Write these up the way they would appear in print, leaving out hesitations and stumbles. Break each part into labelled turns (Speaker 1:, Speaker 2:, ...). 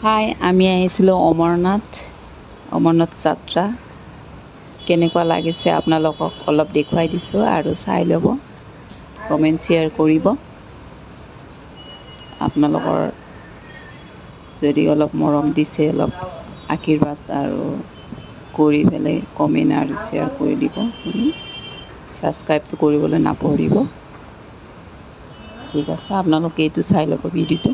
Speaker 1: হাই, আমি আহিছিলোঁ অমৰনাথ যাত্ৰা কেনেকুৱা লাগিছে আপোনালোকক অলপ দেখুৱাই দিছোঁ আৰু চাই ল'ব, কমেণ্ট শ্বেয়াৰ কৰিব। আপোনালোকৰ যদি অলপ মৰম দিছে, অলপ আশীৰ্বাদ আৰু কৰি পেলাই কমেণ্ট আৰু শ্বেয়াৰ কৰি দিব। ছাবস্ক্ৰাইবটো কৰিবলৈ নাপাহৰিব। ঠিক আছে, আপোনালোকে এইটো চাই ল'ব ভিডিঅ'টো।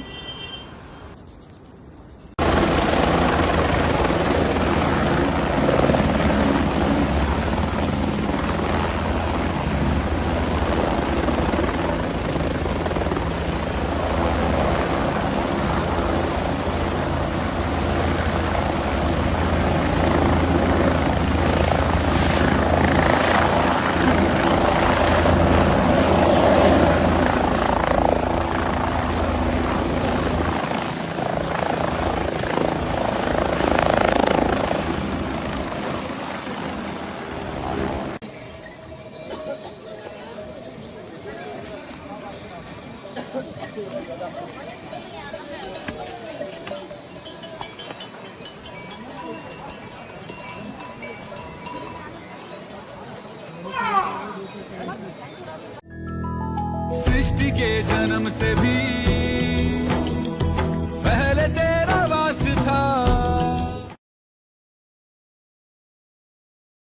Speaker 2: सृष्टि के जन्म से भी